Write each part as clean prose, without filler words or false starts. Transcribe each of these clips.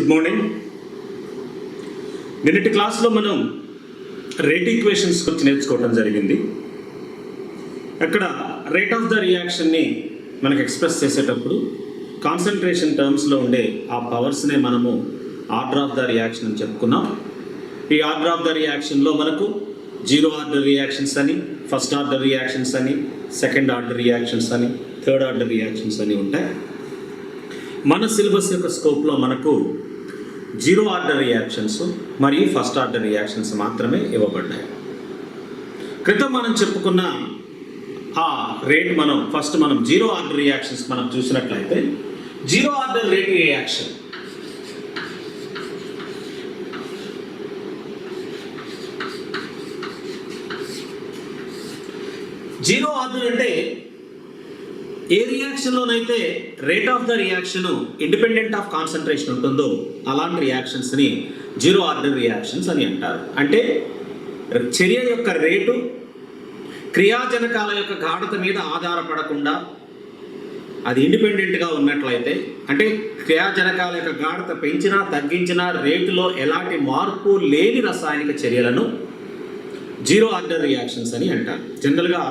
Good morning. నిన్నటి క్లాస్లో మనం రేట్ ఈక్వేషన్స్ గురించి నేర్చుకోవడం జరిగింది. అక్కడ రేట్ ఆఫ్ ద రియాక్షన్ని మనకు ఎక్స్ప్రెస్ చేసేటప్పుడు కాన్సన్ట్రేషన్ టర్మ్స్లో ఉండే ఆ పవర్స్నే మనము ఆర్డర్ ఆఫ్ ద రియాక్షన్ అని చెప్పుకున్నాం. ఈ ఆర్డర్ ఆఫ్ ద రియాక్షన్లో మనకు జీరో ఆర్డర్ రియాక్షన్స్ అని, ఫస్ట్ ఆర్డర్ రియాక్షన్స్ అని, సెకండ్ ఆర్డర్ రియాక్షన్స్ అని, థర్డ్ ఆర్డర్ రియాక్షన్స్ అని ఉంటాయి. మన సిలబస్ యొక్క స్కోప్లో మనకు జీరో ఆర్డర్ రియాక్షన్స్ మరియు ఫస్ట్ ఆర్డర్ రియాక్షన్స్ మాత్రమే ఇవ్వబడ్డాయి. క్రితం మనం చెప్పుకున్న ఆ రేట్ మనం జీరో ఆర్డర్ రియాక్షన్స్ మనం చూసినట్లయితే zero order rate reaction zero order అంటే ఏ రియాక్షన్లోనైతే rate of the reaction independent of concentration ఉంటుందో అలాంటి రియాక్షన్స్ని జీరో ఆర్డర్ రియాక్షన్స్ అని అంటారు. అంటే చర్య యొక్క రేటు క్రియాజనకాల యొక్క గాఢత మీద ఆధారపడకుండా అది ఇండిపెండెంట్గా ఉన్నట్లయితే, అంటే క్రియాజనకాల యొక్క గాఢత పెంచినా తగ్గించినా రేటులో ఎలాంటి మార్పు లేని రసాయనిక చర్యలను జీరో ఆర్డర్ రియాక్షన్స్ అని అంటారు. జనరల్గా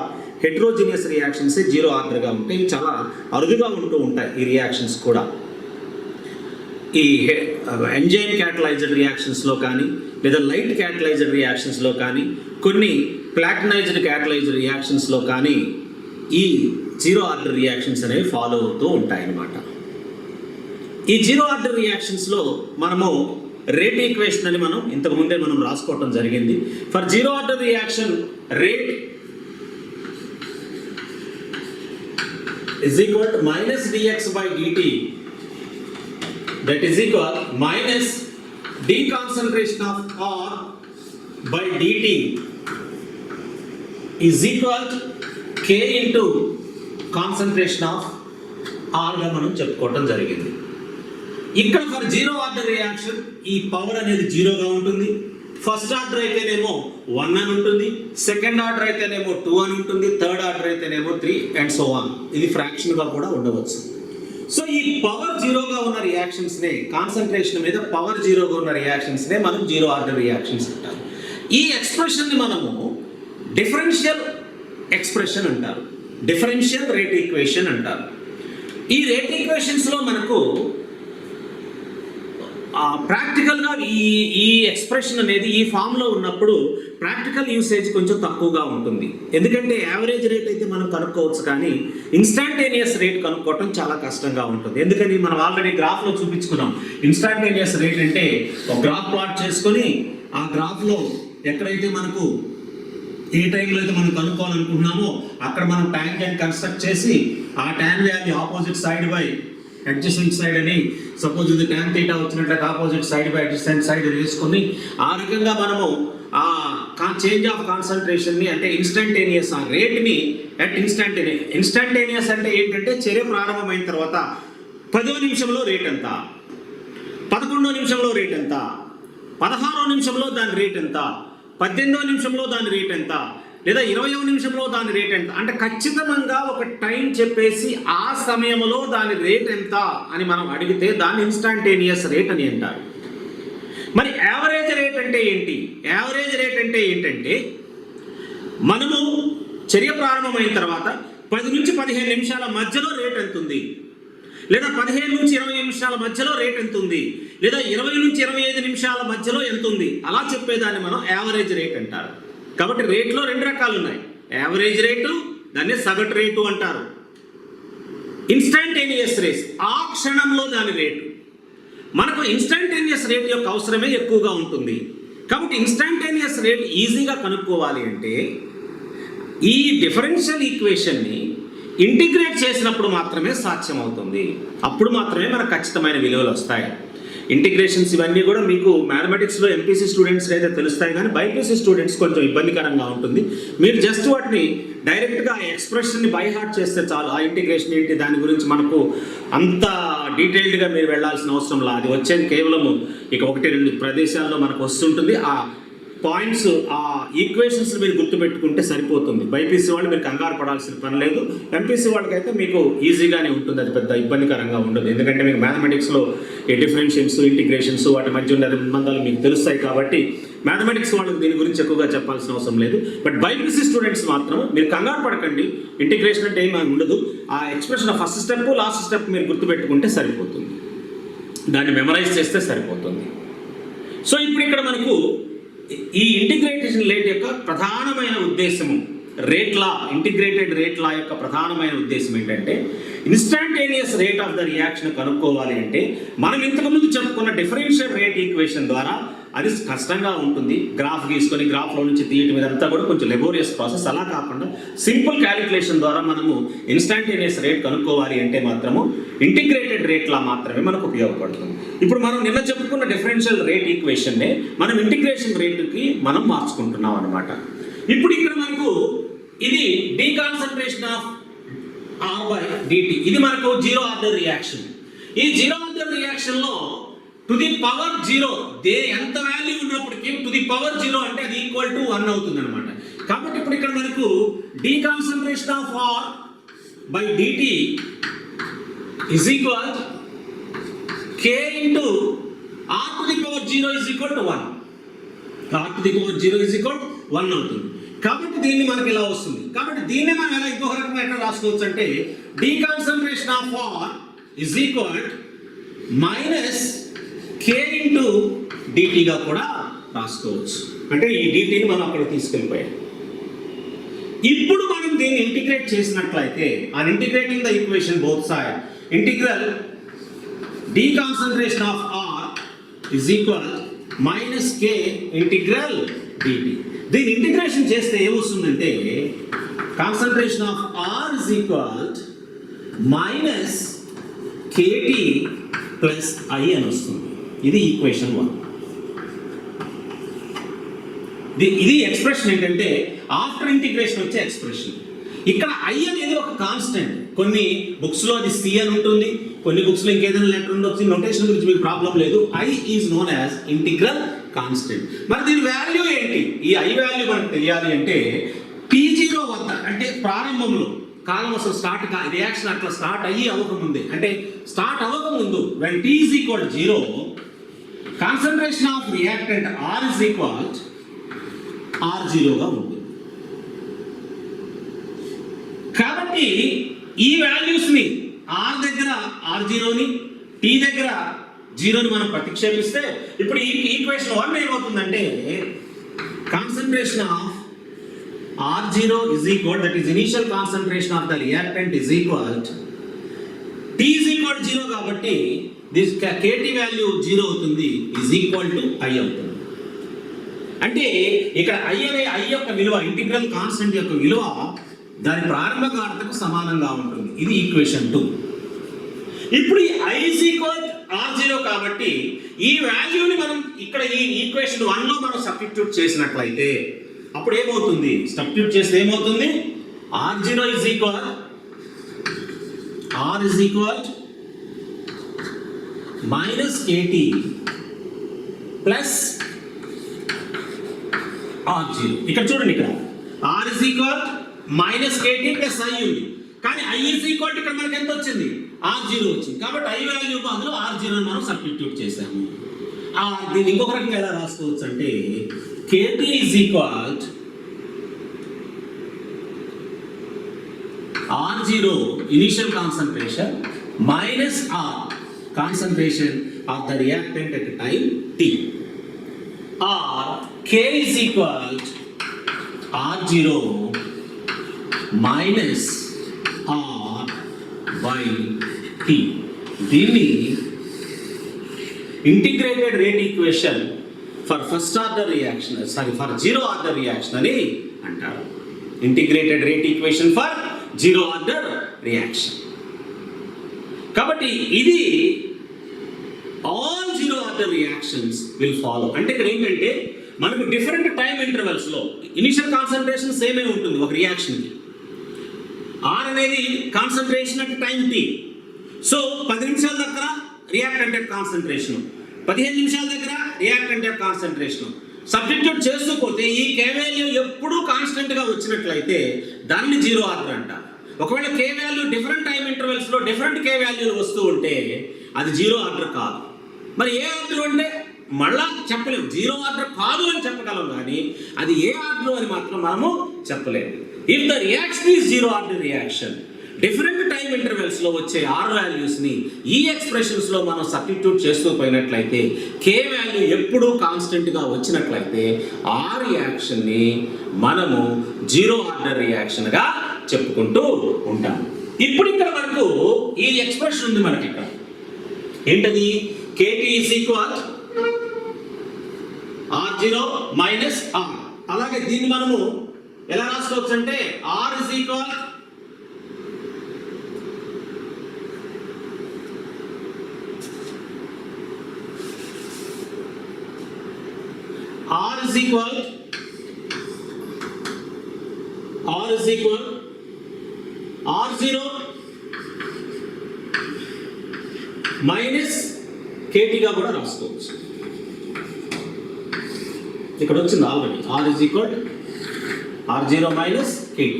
హెట్రోజినియస్ రియాక్షన్స్ జీరో ఆర్డర్గా ఉంటాయి. ఇవి చాలా అరుదుగా ఉంటూ ఉంటాయి ఈ రియాక్షన్స్ కూడా. ఈ ఎంజైమ్ క్యాటలైజ్డ్ రియాక్షన్స్లో కానీ, లేదా లైట్ క్యాటలైజ్డ్ రియాక్షన్స్లో కానీ, కొన్ని ప్లాటినైజ్డ్ క్యాటలైజ్డ్ రియాక్షన్స్లో కానీ ఈ జీరో ఆర్డర్ రియాక్షన్స్ అనేవి ఫాలో అవుతూ ఉంటాయి అన్నమాట. ఈ జీరో ఆర్డర్ రియాక్షన్స్లో మనము రేట్ ఈక్వేషన్ అని ఇంతకుముందే మనం రాసుకోవటం జరిగింది. For zero order reaction rate is equal to minus dx by dt, that is equal minus deconcentration of R by dt is equal to K into concentration of R గా మనం చెప్పుకోవటం జరిగింది. ఇక్కడ for zero order reaction ఈ power అనేది జీరోగా ఉంటుంది. First order అయితేనేమో 1 అని ఉంటుంది, సెకండ్ ఆర్డర్ అయితేనేమో 2 అని ఉంటుంది, థర్డ్ ఆర్డర్ అయితేనేమో 3 అండ్ సో ఆన్. ఇది ఫ్రాక్షన్గా కూడా ఉండవచ్చు. సో ఈ పవర్ జీరోగా ఉన్న రియాక్షన్స్నే, కాన్సన్ట్రేషన్ మీద పవర్ జీరోగా ఉన్న రియాక్షన్స్నే మనం జీరో ఆర్డర్ రియాక్షన్స్ అంటారు. ఈ ఎక్స్ప్రెషన్ని మనము డిఫరెన్షియల్ ఎక్స్ప్రెషన్ అంటారు, డిఫరెన్షియల్ రేట్ ఈక్వేషన్ అంటారు. ఈ రేట్ ఈక్వేషన్స్లో మనకు ప్రాక్టికల్గా ఈ ఎక్స్ప్రెషన్ అనేది ఈ ఫామ్లో ఉన్నప్పుడు ప్రాక్టికల్ యూసేజ్ కొంచెం తక్కువగా ఉంటుంది. ఎందుకంటే యావరేజ్ రేట్ అయితే మనం కనుక్కోవచ్చు, కానీ ఇన్స్టాంటేనియస్ రేట్ కనుక్కోవటం చాలా కష్టంగా ఉంటుంది. ఎందుకని మనం ఆల్రెడీ గ్రాఫ్లో చూపించుకున్నాం. ఇన్స్టాంటేనియస్ రేట్ అంటే ఒక గ్రాఫ్ ప్లాట్ చేసుకొని ఆ గ్రాఫ్లో ఎక్కడైతే మనకు ఏ టైంలో అయితే మనం కనుక్కోవాలనుకుంటున్నామో అక్కడ మనం ట్యాంజెంట్ కన్స్ట్రక్ట్ చేసి ఆ tan value opposite side by adjacent side అని, సపోజ్ ఇది ట్యాన్ థీటా వచ్చినట్లయితే opposite side by adjacent side వేసుకొని ఆ రకంగా మనము ఆ చేంజ్ ఆఫ్ కాన్సన్ట్రేషన్ని, అంటే ఇన్స్టంటేనియస్ ఆ రేట్ని అట్ ఇన్స్టంటేనియస్ అంటే ఏంటంటే చర్య ప్రారంభమైన తర్వాత 10వ నిమిషంలో రేట్ ఎంత, 11వ నిమిషంలో రేట్ ఎంత, 16వ నిమిషంలో దాని రేట్ ఎంత, 18వ నిమిషంలో దాని రేట్ ఎంత, లేదా 20వ నిమిషంలో దాని రేట్ ఎంత, అంటే ఖచ్చితంగా ఒక టైం చెప్పేసి ఆ సమయంలో దాని రేట్ ఎంత అని మనం అడిగితే దాన్ని ఇన్స్టాంటేనియస్ రేట్ అని అంటారు. మరి యావరేజ్ రేట్ అంటే ఏంటి? యావరేజ్ రేట్ అంటే ఏంటంటే మనము చర్య ప్రారంభమైన తర్వాత 10 నుంచి 15 నిమిషాల మధ్యలో రేట్ ఎంత ఉంది, లేదా 15 నుంచి 20 నిమిషాల మధ్యలో రేట్ ఎంత ఉంది, లేదా 20 నుంచి 25 నిమిషాల మధ్యలో ఎంత ఉంది, అలా చెప్పేదాన్ని మనం యావరేజ్ రేట్ అంటారు. కాబట్టి రేట్లో 2 రకాలు ఉన్నాయి. యావరేజ్ రేటు, దాన్ని సగటు రేటు అంటారు. ఇన్స్టాంటేనియస్ రేట్ ఆ క్షణంలో దాని రేటు. మనకు ఇన్స్టాంటేనియస్ రేట్ యొక్క అవసరమే ఎక్కువగా ఉంటుంది. కాబట్టి ఇన్స్టాంటేనియస్ రేట్ ఈజీగా కనుక్కోవాలి అంటే ఈ డిఫరెన్షియల్ ఈక్వేషన్ని ఇంటిగ్రేట్ చేసినప్పుడు మాత్రమే సాధ్యమవుతుంది. అప్పుడు మాత్రమే మనకు ఖచ్చితమైన విలువలు వస్తాయి. ఇంటిగ్రేషన్స్ ఇవన్నీ కూడా మీకు మ్యాథమెటిక్స్లో ఎంపీసీ స్టూడెంట్స్కి అయితే తెలుస్తాయి, కానీ బైపీసీ స్టూడెంట్స్ కొంచెం ఇబ్బందికరంగా ఉంటుంది. మీరు జస్ట్ వాటిని డైరెక్ట్గా ఆ ఎక్స్ప్రెషన్ని బై హార్ట్ చేస్తే చాలు. ఆ ఇంటిగ్రేషన్ ఏంటి, దాని గురించి మనకు అంత డీటెయిల్డ్గా మీరు వెళ్ళాల్సిన అవసరం లేదు. అది వచ్చేది కేవలము ఇక 1-2 ప్రదేశాల్లో మనకు వస్తుంటుంది. ఆ పాయింట్స్ ఆ ఈక్వేషన్స్ మీరు గుర్తుపెట్టుకుంటే సరిపోతుంది. బైపీసీ వాళ్ళు మీరు కంగారు పడాల్సిన పని లేదు. ఎంపీసీ వాళ్ళకైతే మీకు ఈజీగానే ఉంటుంది, అది పెద్ద ఇబ్బందికరంగా ఉండదు. ఎందుకంటే మీకు మ్యాథమెటిక్స్లో ఈ డిఫరెన్షియన్స్, ఇంటిగ్రేషన్స్, వాటి మధ్య ఉన్న సంబంధాలు మీకు తెలుస్తాయి కాబట్టి మ్యాథమెటిక్స్ వాళ్ళకి దీని గురించి ఎక్కువగా చెప్పాల్సిన అవసరం లేదు. బట్ బైపీసీ స్టూడెంట్స్ మాత్రం మీరు కంగారు పడకండి, ఇంటిగ్రేషన్ అంటే ఏమీ ఉండదు. ఆ expression first step last step మీరు గుర్తుపెట్టుకుంటే సరిపోతుంది, దాన్ని మెమరైజ్ చేస్తే సరిపోతుంది. సో ఇప్పుడు ఇక్కడ మనకు ఈ ఇంటిగ్రేటేషన్ రేట్ యొక్క ప్రధానమైన ఉద్దేశము, ఇంటిగ్రేటెడ్ రేట్ లా యొక్క ప్రధానమైన ఉద్దేశం ఏంటంటే instantaneous rate of the reaction కనుక్కోవాలి అంటే మనం ఇంతకుముందు చెప్పుకున్న డిఫరెన్షియల్ రేట్ ఈక్వేషన్ ద్వారా అది కష్టంగా ఉంటుంది. గ్రాఫ్ గీసుకొని గ్రాఫ్లో నుంచి తీయటం ఇదంతా కూడా కొంచెం లెబోరియస్ ప్రాసెస్. అలా కాకుండా సింపుల్ క్యాలిక్యులేషన్ ద్వారా మనము ఇన్స్టాంటేనియస్ రేట్ కనుక్కోవాలి అంటే మాత్రము ఇంటిగ్రేటెడ్ రేట్లా మాత్రమే మనకు ఉపయోగపడుతుంది. ఇప్పుడు మనం నిన్న చెప్పుకున్న డిఫరెన్షియల్ రేట్ ఈక్వేషన్నే మనం ఇంటిగ్రేషన్ రేటుకి మనం మార్చుకుంటున్నాం అనమాట. ఇప్పుడు ఇక్కడ మనకు ఇది డీకాన్సన్ట్రేషన్ ఆఫ్ ఆర్ బై డిటి, ఇది మనకు జీరో ఆర్డర్ రియాక్షన్. ఈ జీరో ఆర్డర్ రియాక్షన్ లో టు ది పవర్ జీరో ఎంత వాల్యూ ఉన్నప్పటికీ టు ది పవర్ జీరో అంటే అది ఈక్వల్ టు 1 అవుతుంది అనమాట. కాబట్టి ఇప్పుడు ఇక్కడ మనకు d concentration of R by dt is equal k into R to the power zero is equal to 1. R to the power zero is equal to 1 అవుతుంది. కాబట్టి దీన్ని మనకి ఇలా వస్తుంది. కాబట్టి దీన్ని మనం ఎలా ఇంకొక రకంగా ఎట్లా రాసుకోవచ్చు అంటే d concentration of R is equal minus k into డిటీగా కూడా రాసుకోవచ్చు. అంటే ఈ డిటీని మనం అక్కడ తీసుకెళ్ళిపోయాం. ఇప్పుడు మనం దీన్ని ఇంటిగ్రేట్ చేసినట్లయితే on integrating the equation both side integral d concentration of R is equal minus k integral dt. దీని ఇంటిగ్రేషన్ చేస్తే ఏమొస్తుందంటే concentration of R is equal minus kt plus I అని వస్తుంది. ఇది ఈక్వేషన్ 1. ఇది ఎక్స్ప్రెషన్ ఏంటంటే ఆఫ్టర్ ఇంటిగ్రేషన్ వచ్చే ఎక్స్ప్రెషన్. ఇక్కడ ఐ అనేది ఒక కాన్స్టెంట్. కొన్ని బుక్స్లో అది సి అని ఉంటుంది, కొన్ని బుక్స్లో ఇంకేదైనా లెటర్ ఉండొచ్చు. నోటేషన్ గురించి మీకు ప్రాబ్లం లేదు. I is known as integral constant. మరి దీని వాల్యూ ఏంటి? ఈ ఐ వాల్యూ మనకు తెలియాలి అంటే T0 వద్ద, అంటే ప్రారంభంలో కాలం అసలు రియాక్షన్ అట్లా స్టార్ట్ అవ్వకముందే, అంటే స్టార్ట్ అవ్వకముందు when T is equal to 0, concentration of reactant R is equal R0గా ఉంటుంది. కాబట్టి ఈ వాల్యూస్ని R దగ్గర R0ని, T దగ్గర 0ని మనం ప్రతిక్షేపిస్తే ఇప్పుడు ఈ ఈక్వేషన్ 1 ఏమవుతుందంటే concentration of R0 is equal, that is initial concentration of the reactant is equal to T is equal to 0 కాబట్టి this KT వాల్యూ 0 అవుతుంది, is equal to I అవుతుంది. అంటే ఇక్కడ I యొక్క విలువ, ఇంటిగ్రల్ కాన్స్టెంట్ యొక్క విలువ దాని ప్రారంభ గాఢతకు సమానంగా ఉంటుంది. ఇది ఈక్వేషన్ 2. ఇప్పుడు ఈ I is equal to R0 కాబట్టి ఈ వాల్యూని మనం ఇక్కడ ఈ ఈక్వేషన్ 1లో మనం సబ్స్టిట్యూట్ చేసినట్లయితే అప్పుడు ఏమవుతుంది? సబ్స్టిట్యూట్ చేస్తే ఏమవుతుంది? R0 is equal, R is equal minus KT plus R0. ఇక్కడ చూడండి, ఇక్కడ R is equal minus KT plus I ఉంది. కానీ I is equal ఇక్కడ మనకి ఎంత వచ్చింది? R0 వచ్చింది. కాబట్టి I వాల్యూ బదులు R0 మనం సబ్స్టిట్యూట్ చేసాము. దీన్ని ఇంకొక రకంగా ఎలా రాసుకోవచ్చు అంటే KT is equal R0 initial concentration minus R concentration of the reactant at time T, or K is equal R0 minus R by T. దీన్ని integrated rate equation for first order reaction, for zero order reaction అని అంటారు. Integrated rate equation for zero order reaction. కాబట్టి ఇది all zero order reactions will follow. అంటే ఇక్కడ ఏంటంటే మనకు different time ఇంటర్వెల్స్లో ఇనిషియల్ కాన్సన్ట్రేషన్ సేమే ఉంటుంది ఒక రియాక్షన్కి. ఆర్ అనేది concentration at time T. So 10 నిమిషాల దగ్గర రియాక్టెంట్ యొక్క కాన్సన్ట్రేషన్, 15 నిమిషాల దగ్గర రియాక్టెంట్ యొక్క కాన్సన్ట్రేషన్, సబ్స్టిట్యూట్ చేస్తూ పోతే ఈ కే వాల్యూ ఎప్పుడూ కాన్స్టెంట్గా వచ్చినట్లయితే దాన్ని జీరో ఆర్డర్ అంట. ఒకవేళ కే వాల్యూ డిఫరెంట్ టైం ఇంటర్వెల్స్లో డిఫరెంట్ కే వాల్యూలు వస్తూ ఉంటే అది జీరో ఆర్డర్ కాదు. మరి ఏ ఆర్డర్ అంటే మళ్ళా చెప్పలేము. జీరో ఆర్డర్ కాదు అని చెప్పగలం, కానీ అది ఏ ఆర్డర్ అని మాత్రం మనము చెప్పలేము. If the reaction is zero order reaction, different time ఇంటర్వెల్స్లో వచ్చే ఆర్ వాల్యూస్ని ఈ ఎక్స్ప్రెషన్స్లో మనం సబ్స్టిట్యూట్ చేస్తూ పోయినట్లయితే కే వాల్యూ ఎప్పుడూ కాన్స్టెంట్గా వచ్చినట్లయితే ఆ రియాక్షన్ని మనము జీరో ఆర్డర్ రియాక్షన్గా చెప్పుకుంటూ ఉంటాం. ఇప్పుడు ఇక్కడ వరకు ఈ ఎక్స్ప్రెషన్ ఉంది మనకి. ఇక్కడ ఏంటది? KT is equal R0 minus R. అలాగే దీన్ని మనము ఎలా రాసుకోవచ్చు అంటే R is equal R0 minus KTగా కూడా రాసుకోవచ్చు. ఇక్కడ వచ్చింది already R is equal R0 minus KT.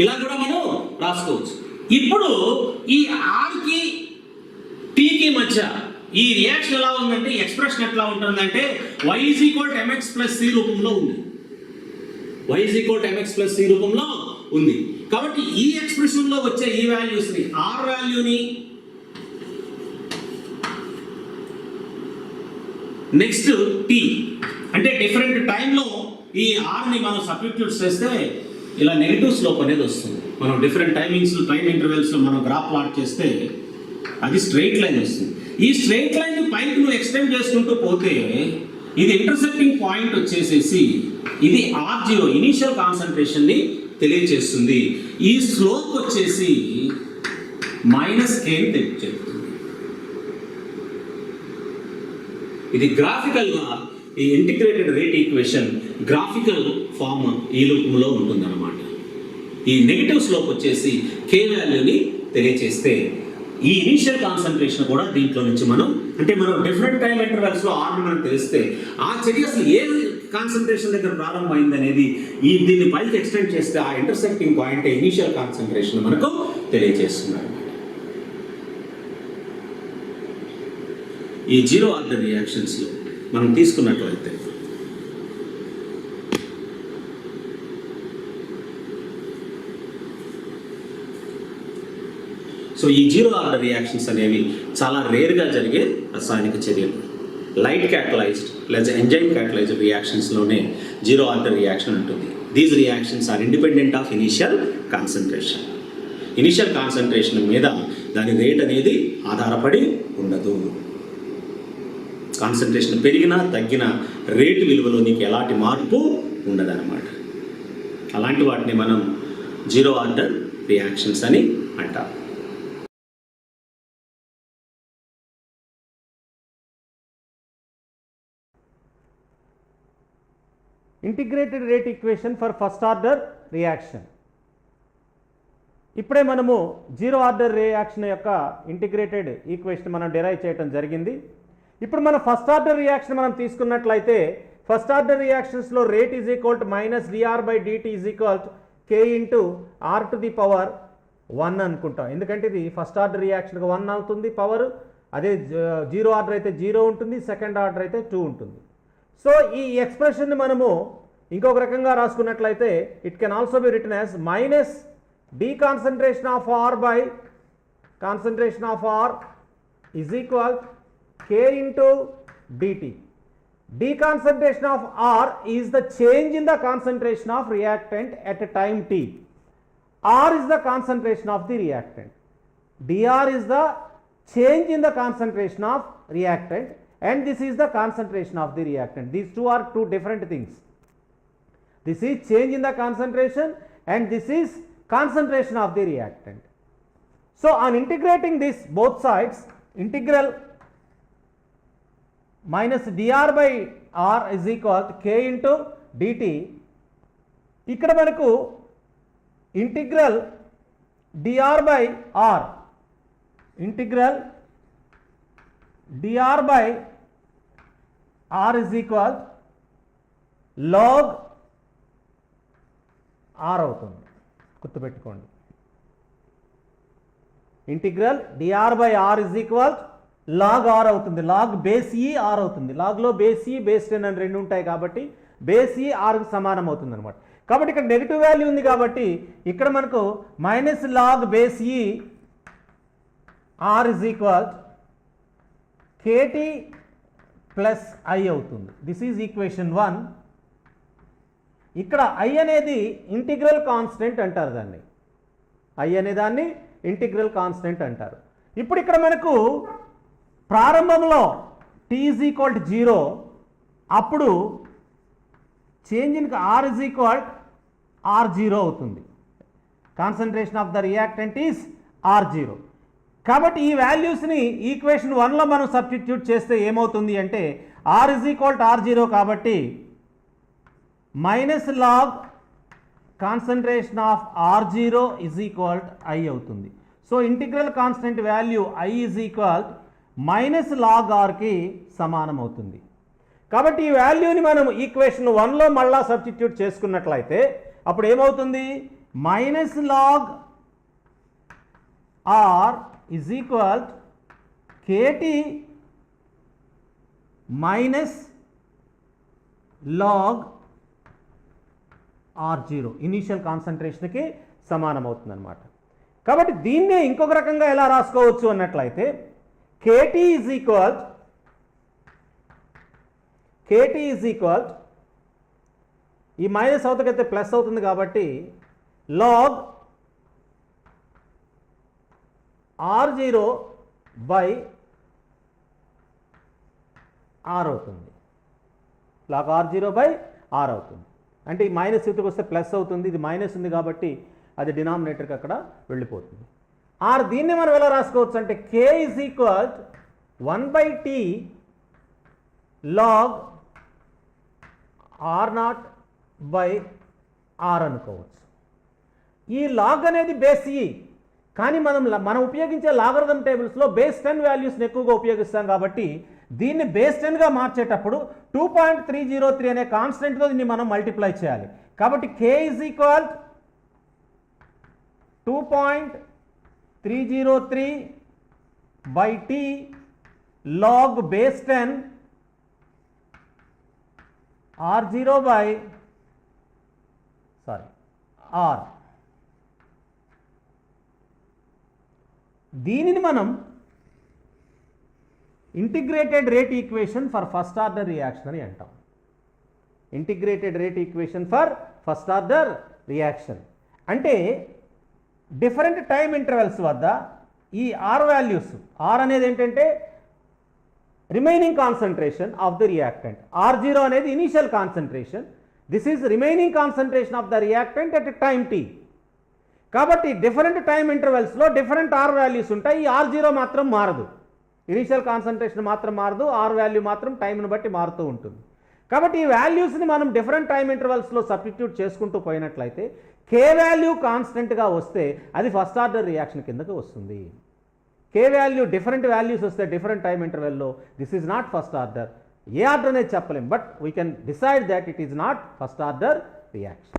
ఇలా కూడా మనం రాసుకోవచ్చు. ఇప్పుడు ఈ ఆర్కి టీకి మధ్య ఈ రియాక్షన్ ఎలా ఉందంటే, ఎక్స్ప్రెషన్ ఎట్లా ఉంటుందంటే y is equal to mx plus c రూపంలో ఉంది. y is equal to mx plus c రూపంలో ఉంది. కాబట్టి ఈ ఎక్స్ప్రెషన్లో వచ్చే ఈ వాల్యూస్ని, ఆర్ వాల్యూని నెక్స్ట్ టీ అంటే డిఫరెంట్ టైంలో ఈ ఆర్ని మనం సబ్స్టిట్యూట్ చేస్తే ఇలా నెగిటివ్ స్లోప్ అనేది వస్తుంది. మనం డిఫరెంట్ టైం ఇంటర్వెల్స్లో మనం గ్రాఫ్ ప్లాట్ చేస్తే అది స్ట్రైట్ లైన్ వస్తుంది. ఈ స్ట్రైట్ లైన్ పైకి నువ్వు ఎక్స్టెండ్ చేసుకుంటూ పోతే ఇది ఇంటర్సెక్టింగ్ పాయింట్ వచ్చేసేసి ఇది R0 ఇనీషియల్ కాన్సన్ట్రేషన్ని తెలియజేస్తుంది. ఈ స్లోప్ వచ్చేసి మైనస్ కేని చెప్తుంది. ఇది గ్రాఫికల్గా ఈ integrated rate equation graphical form ఈ రూపంలో ఉంటుందన్నమాట. ఈ నెగిటివ్ స్లోప్ వచ్చేసి కే వాల్యూని తెలియజేస్తే ఈ ఇనీషియల్ కాన్సన్ట్రేషన్ కూడా దీంట్లో నుంచి మనం డిఫరెంట్ టైం ఇంటర్వెల్స్లో ఆర్ని మనకు తెలిస్తే ఆ చర్య అసలు ఏ కాన్సన్ట్రేషన్ దగ్గర ప్రారంభమైంది అనేది దీన్ని పైకి ఎక్స్టెండ్ చేస్తే ఆ ఇంటర్సెక్టింగ్ పాయింట్ ఇనీషియల్ కాన్సన్ట్రేషన్ మనకు తెలియజేస్తున్నారు. ఈ జీరో ఆర్డర్ రియాక్షన్స్లో మనం తీసుకున్నట్లయితే సో ఈ జీరో ఆర్డర్ రియాక్షన్స్ అనేవి చాలా రేర్గా జరిగే రసాయనిక చర్యలు. లైట్ క్యాటలైజ్డ్ లేదా ఎంజైమ్ క్యాటలైజ్డ్ రియాక్షన్స్లోనే జీరో ఆర్డర్ రియాక్షన్ ఉంటుంది. These reactions are independent of initial concentration. Initial concentration మీద దాని రేట్ అనేది ఆధారపడి ఉండదు. కాన్సన్ట్రేషన్ పెరిగినా తగ్గిన రేటు విలువలో నీకు ఎలాంటి మార్పు ఉండదన్నమాట. అలాంటి వాటిని మనం జీరో ఆర్డర్ రియాక్షన్స్ అని అంటాం. Integrated rate equation for first order reaction. ఇప్పుడే మనము జీరో ఆర్డర్ రియాక్షన్ యొక్క ఇంటిగ్రేటెడ్ ఈక్వేషన్ మనం డిరైవ్ చేయడం జరిగింది. ఇప్పుడు మనం ఫస్ట్ ఆర్డర్ రియాక్షన్ మనం తీసుకున్నట్లయితే ఫస్ట్ ఆర్డర్ రియాక్షన్స్లో rate is equal to minus dr by dt is equal to k into r to the power 1 అనుకుంటాం. ఎందుకంటే ఇది ఫస్ట్ ఆర్డర్ రియాక్షన్కి 1 అవుతుంది పవర్. అదే జీరో ఆర్డర్ అయితే 0 ఉంటుంది, సెకండ్ ఆర్డర్ అయితే 2 ఉంటుంది. సో ఈ ఎక్స్ప్రెషన్ని మనము ఇంకొక రకంగా రాసుకున్నట్లయితే it can also be written as minus d concentration of r by concentration of r is equal k into dt. D concentration of R is the change in the concentration of reactant at a time t. R is the concentration of the reactant. Dr is the change in the concentration of reactant and this is the concentration of the reactant. These two are two different things. This is change in the concentration and this is concentration of the reactant. So on integrating this both sides, integral minus dr by r is equal to k into dt. ఇక్కడ మనకు integral dr by r, integral dr by r is equal log r అవుతుంది, గుర్తుపెట్టుకోండి. Integral dr by r is equal log r అవుతుంది. Log base e r అవుతుంది. లాగ్లో base ఈ base 10 అని రెండు ఉంటాయి కాబట్టి బేస్ ఈ ఆర్కి సమానం అవుతుంది అనమాట. కాబట్టి ఇక్కడ నెగిటివ్ వాల్యూ ఉంది కాబట్టి ఇక్కడ మనకు minus log base e R is equal kt plus I అవుతుంది. This is equation 1. ఇక్కడ ఐ అనేది ఇంటిగ్రల్ కాన్స్టెంట్ అంటారు దాన్ని. ఐ అనే దాన్ని ఇంటిగ్రల్ కాన్స్టెంట్ అంటారు. ఇప్పుడు ఇక్కడ మనకు ప్రారంభంలో t ఈజ్ ఈక్వల్ టు 0, అప్పుడు change in r is equal R0 అవుతుంది. Concentration of the reactant is R0. కాబట్టి ఈ వాల్యూస్ని ఈక్వేషన్ 1లో మనం సబ్స్టిట్యూట్ చేస్తే ఏమవుతుంది అంటే r is equal to R0 కాబట్టి minus log concentration of R0 is equal to I అవుతుంది. So integral constant value I is equal minus log ఆర్కి సమానం అవుతుంది. కాబట్టి ఈ వాల్యూని మనం ఈక్వేషన్ 1లో మళ్ళా సబ్స్టిట్యూట్ చేసుకున్నట్లయితే అప్పుడు ఏమవుతుంది? Minus log R is equal kt minus log R0 initial కాన్సన్ట్రేషన్కి సమానం అవుతుంది అనమాట. కాబట్టి దీన్నే ఇంకొక రకంగా ఎలా రాసుకోవచ్చు అన్నట్లయితే కేటీ ఈజ్ ఈక్వల్ ఈ మైనస్ అవుతకైతే ప్లస్ అవుతుంది కాబట్టి లాగ్ R0 బై ఆర్ అవుతుంది. లాగ్ R0 బై ఆర్ అవుతుంది. అంటే ఈ మైనస్ ఇటుకు వస్తే ప్లస్ అవుతుంది. ఇది మైనస్ ఉంది కాబట్టి అది డినామినేటర్కి అక్కడ వెళ్ళిపోతుంది. ఆర్ దీన్ని మనం ఎలా రాసుకోవచ్చు అంటే k is equal 1/t log R0 by R అనుకోవచ్చు. ఈ లాగ్ అనేది బేస్ ఈ, కానీ మనం ఉపయోగించే లాగరిథం టేబుల్స్లో బేస్ 10 వాల్యూస్ని ఎక్కువగా ఉపయోగిస్తాం కాబట్టి దీన్ని బేస్ 10గా మార్చేటప్పుడు 2.303 అనే కాన్స్టెంట్తో దీన్ని మనం మల్టిప్లై చేయాలి. కాబట్టి k is equal 2.303/t log base 10 R0 by R. దీనిని మనం integrated rate equation for first order reaction అని అంటాం. Integrated rate equation for first order reaction అంటే డిఫరెంట్ టైం ఇంటర్వెల్స్ వద్ద ఈ ఆర్ వాల్యూస్, ఆర్ అనేది ఏంటంటే remaining concentration of the reactant, R0 అనేది initial concentration, this is remaining concentration of the reactant at time t. కాబట్టి different time ఇంటర్వెల్స్లో different R values ఉంటాయి. ఈ R0 మాత్రం మారదు, ఇనీషియల్ కాన్సన్ట్రేషన్ మాత్రం మారదు, ఆర్ వాల్యూ మాత్రం టైంను బట్టి మారుతూ ఉంటుంది. కాబట్టి ఈ వాల్యూస్ని మనం డిఫరెంట్ టైం ఇంటర్వెల్స్లో సబ్స్టిట్యూట్ చేసుకుంటూ పోయినట్లయితే కే వాల్యూ కాన్స్టెంట్గా వస్తే అది ఫస్ట్ ఆర్డర్ రియాక్షన్ కిందకి వస్తుంది. కే వాల్యూ డిఫరెంట్ వాల్యూస్ వస్తే డిఫరెంట్ టైం ఇంటర్వెల్లో this is not first order. ఏ ఆర్డర్ అనేది చెప్పలేం, but we can decide that it is not first order reaction.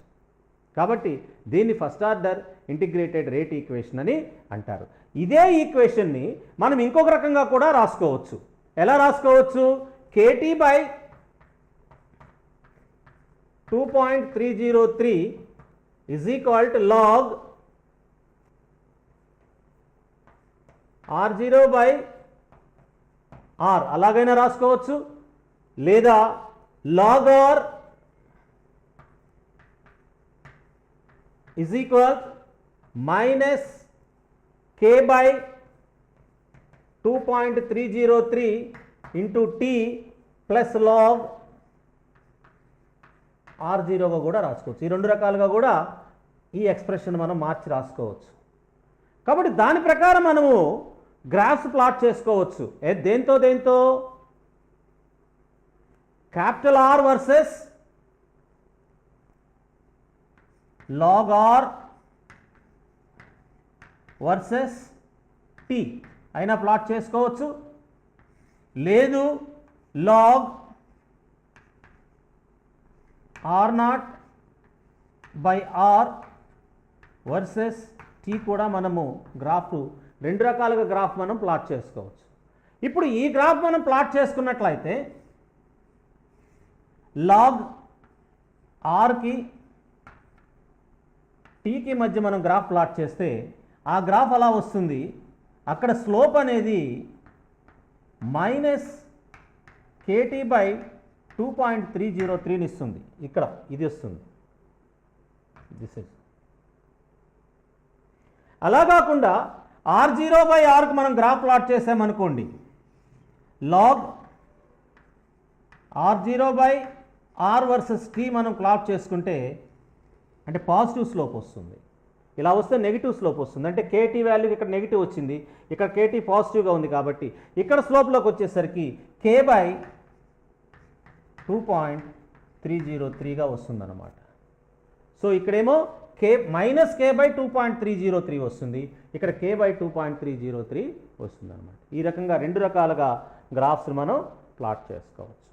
కాబట్టి దీన్ని first order integrated rate equation అని అంటారు. ఇదే ఈక్వేషన్ని మనం ఇంకొక రకంగా కూడా రాసుకోవచ్చు. ఎలా రాసుకోవచ్చు? Kt by 2.303 is equal to log R0 by R అలాగైనా రాసుకోవచ్చు, లేదా log R is equal minus k by 2.303 into t plus log R0గా కూడా రాసుకోవచ్చు. ఈ రెండు రకాలుగా కూడా ఈ ఎక్స్ప్రెషన్ మనం మార్చి రాసుకోవచ్చు. కాబట్టి దాని ప్రకారం మనము గ్రాఫ్స్ ప్లాట్ చేసుకోవచ్చు. దేంతో capital R versus log R versus T అయినా ప్లాట్ చేసుకోవచ్చు, లేదు log R not by R versus T కూడా మనము గ్రాఫ్ రెండు రకాలుగా గ్రాఫ్ మనం ప్లాట్ చేసుకోవచ్చు. ఇప్పుడు ఈ గ్రాఫ్ మనం ప్లాట్ చేసుకున్నట్లయితే లాగ్ ఆర్కి టీకి మధ్య మనం గ్రాఫ్ ప్లాట్ చేస్తే ఆ గ్రాఫ్ అలా వస్తుంది. అక్కడ స్లోప్ అనేది మైనస్ కేటీ బై 2.303ని ఇస్తుంది. ఇక్కడ ఇది వస్తుంది. దిస్ ఇస్ అలా కాకుండా R0 బై ఆర్కి మనం గ్రాఫ్ ప్లాట్ చేసామనుకోండి, log R0 by R versus T మనం ప్లాట్ చేసుకుంటే అంటే పాజిటివ్ స్లోప్ వస్తుంది. ఇలా వస్తే నెగిటివ్ స్లోప్ వస్తుంది. అంటే కేటీ వాల్యూ ఇక్కడ నెగిటివ్ వచ్చింది, ఇక్కడ కేటీ పాజిటివ్గా ఉంది కాబట్టి ఇక్కడ స్లోప్లోకి వచ్చేసరికి కే బై 2.303గా వస్తుందన్నమాట. సో ఇక్కడేమో కే మైనస్ కే బై 2.303 వస్తుంది, ఇక్కడ కే బై 2.303 వస్తుంది అనమాట. ఈ రకంగా రెండు రకాలుగా గ్రాఫ్స్ మనం ప్లాట్ చేసుకోవచ్చు.